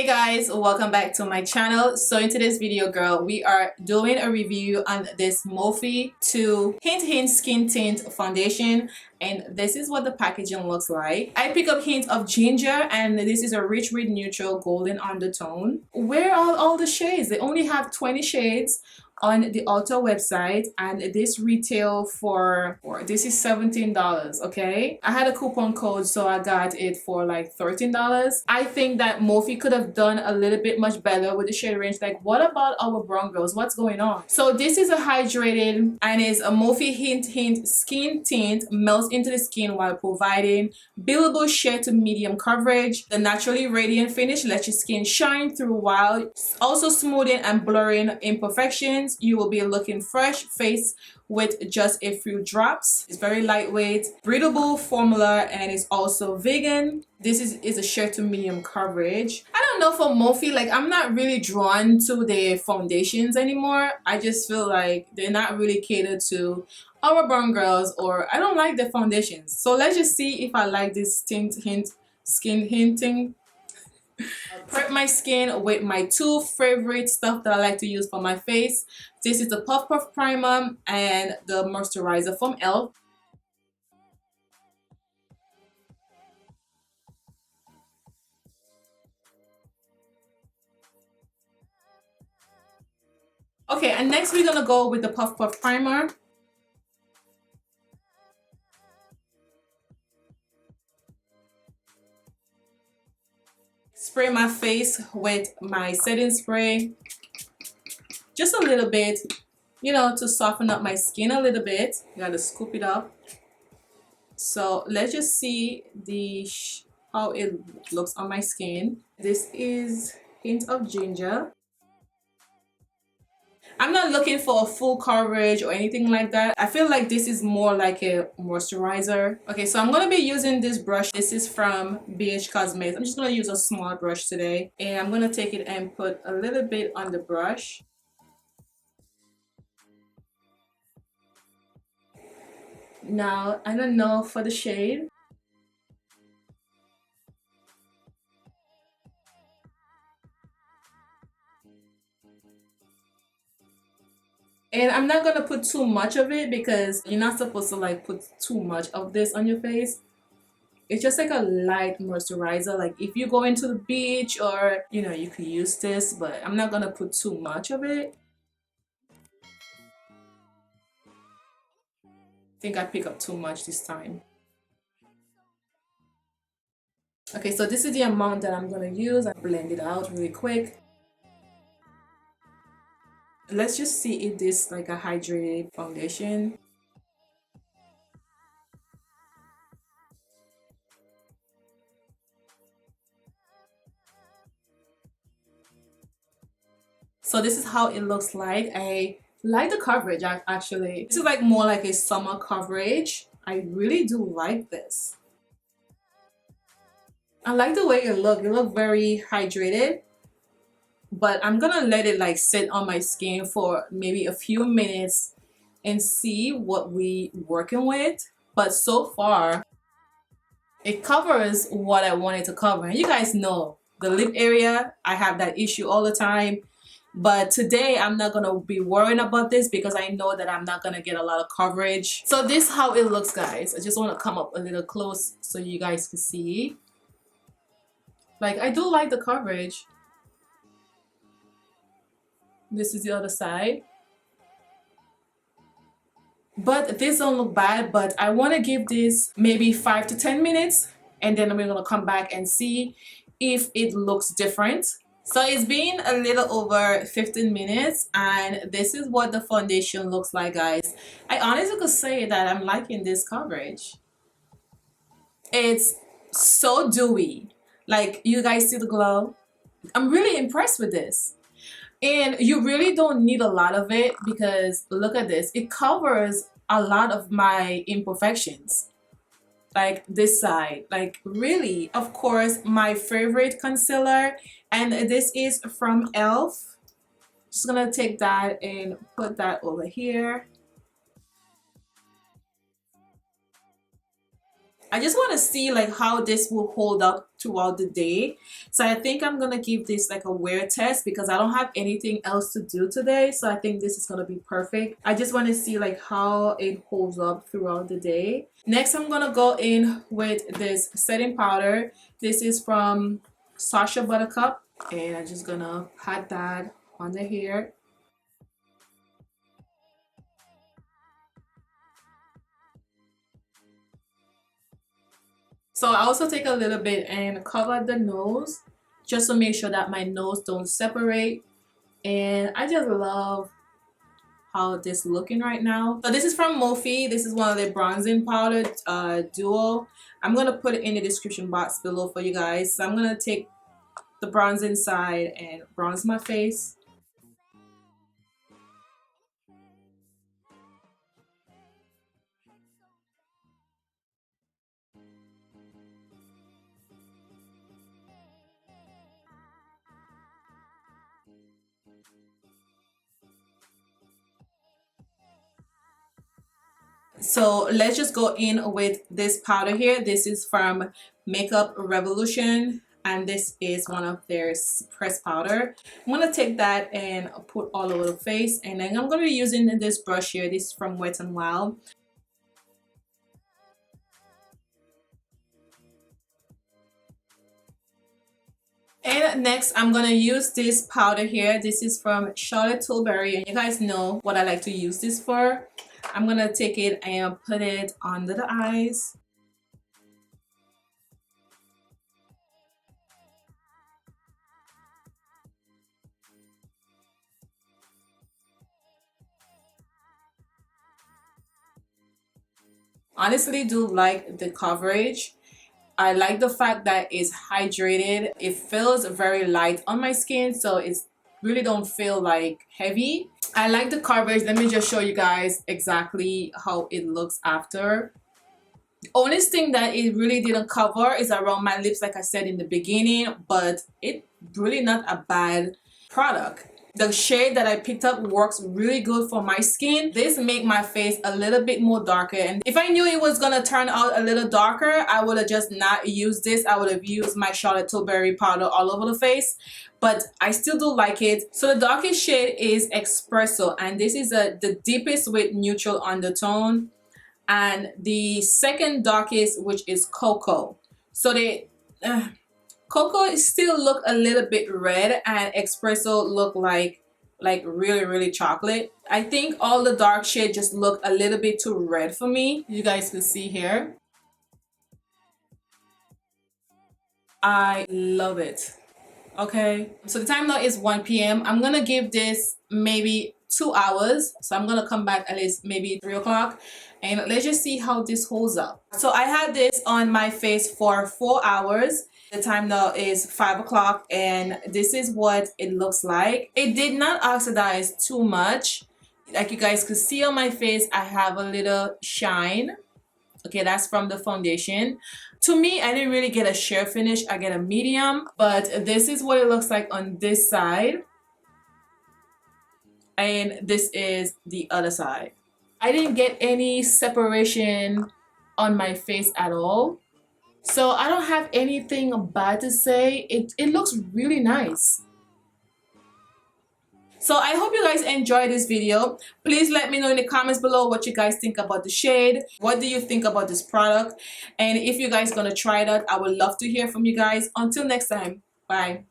Hey guys, welcome back to my channel. So in today's video, girl, we are doing a review on this Morphe 2 Hint Skin Tint Foundation, and this is what the packaging looks like. I pick up hints of ginger, and this is a rich red neutral golden undertone. Where are all the shades? They only have 20 shades on the Ulta website, and this retail for this is $17. Okay, I had a coupon code, so I got it for like $13. I think that Morphe could have done a little bit much better with the shade range. Like, what about our brown girls? What's going on? So this is a hydrated and is a Morphe Hint Skin Tint, melts into the skin while providing buildable shade to medium coverage. The naturally radiant finish lets your skin shine through while also smoothing and blurring imperfections. You will be looking fresh face with just a few drops. It's very lightweight, breathable formula, and it's also vegan. This is a shade to medium coverage. I don't know, for Morphe, like, I'm not really drawn to their foundations anymore. I just feel like they're not really catered to our brown girls, or I don't like the foundations. So let's just see if I like this skin hinting. Prep my skin with my two favorite stuff that I like to use for my face. This is the Puff Primer and the moisturizer from e.l.f. Okay, and next we're gonna go with the Puff Primer. Spray my face with my setting spray, just a little bit, you know, to soften up my skin a little bit. You gotta scoop it up. So let's just see how it looks on my skin. This is hint of ginger. I'm not looking for a full coverage or anything like that. I feel like this is more like a moisturizer. Okay, so I'm going to be using this brush. This is from BH Cosmetics. I'm just going to use a small brush today. And I'm going to take it and put a little bit on the brush. Now, I don't know for the shade. And I'm not gonna put too much of it because you're not supposed to like put too much of this on your face. It's just like a light moisturizer. Like if you go into the beach, or you know, you could use this, but I'm not gonna put too much of it. I think I pick up too much this time. Okay, so this is the amount that I'm gonna use. I blend it out really quick. Let's just see if this like a hydrated foundation. So this is how it looks like. I like the coverage actually. This is like more like a summer coverage. I really do like this. I like the way it looks. It looks very hydrated. But I'm gonna let it like sit on my skin for maybe a few minutes and see what we working with. But so far it covers what I wanted to cover. And you guys know the lip area, I have that issue all the time. But today I'm not gonna be worrying about this because I know that I'm not gonna get a lot of coverage. So this is how it looks, guys. I just want to come up a little close so you guys can see. Like, I do like the coverage. This is the other side. But this don't look bad, but I want to give this maybe 5 to 10 minutes, and then we're gonna come back and see if it looks different. So it's been a little over 15 minutes, and this is what the foundation looks like, guys. I honestly could say that I'm liking this coverage. It's so dewy. Like, you guys see the glow? I'm really impressed with this. And you really don't need a lot of it because look at this. It covers a lot of my imperfections. Like this side. Like, really. Of course, my favorite concealer. And this is from e.l.f. Just gonna take that and put that over here. I just want to see like how this will hold up throughout the day. So I think I'm gonna give this like a wear test because I don't have anything else to do today. So I think this is gonna be perfect. I just want to see like how it holds up throughout the day. Next, I'm gonna go in with this setting powder. This is from Sasha Buttercup, and I'm just gonna pat that on the hair. So I also take a little bit and cover the nose just to make sure that my nose don't separate. And I just love how this looking right now. So this is from Morphe. This is one of the bronzing powder duo. I'm gonna put it in the description box below for you guys. So I'm gonna take the bronzing side and bronze my face. So let's just go in with this powder here. This is from Makeup Revolution, and this is one of their pressed powder. I'm gonna take that and put all over the face, and then I'm gonna be using this brush here. This is from Wet n Wild. And next, I'm gonna use this powder here. This is from Charlotte Tilbury, and you guys know what I like to use this for. I'm gonna take it and put it under the eyes. Honestly, do like the coverage. I like the fact that it's hydrated. It feels very light on my skin, so it's really don't feel like heavy. I like the coverage. Let me just show you guys exactly how it looks after. The only thing that it really didn't cover is around my lips, like I said in the beginning, but it really not a bad product. The shade that I picked up works really good for my skin. This make my face a little bit more darker, and if I knew it was gonna turn out a little darker, I would have just not used this. I would have used my Charlotte Tilbury powder all over the face, but I still do like it. So the darkest shade is Espresso, and this is the deepest with neutral undertone, and the second darkest, which is Cocoa. So they Cocoa still look a little bit red, and Espresso look like really chocolate. I think all the dark shade just look a little bit too red for me. You guys can see here. I love it. Okay, so the time now is 1 p.m. I'm gonna give this maybe 2 hours, so I'm gonna come back at least maybe 3 o'clock, and let's just see how this holds up. So I had this on my face for 4 hours. The time now is 5 o'clock, and this is what it looks like. It did not oxidize too much. Like you guys could see on my face, I have a little shine. Okay, that's from the foundation. To me, I didn't really get a sheer finish. I get a medium, but this is what it looks like on this side, and this is the other side. I didn't get any separation on my face at all. So I don't have anything bad to say. It looks really nice. So I hope you guys enjoyed this video. Please let me know in the comments below what you guys think about the shade. What do you think about this product? And if you guys gonna try that, I would love to hear from you guys. Until next time, bye.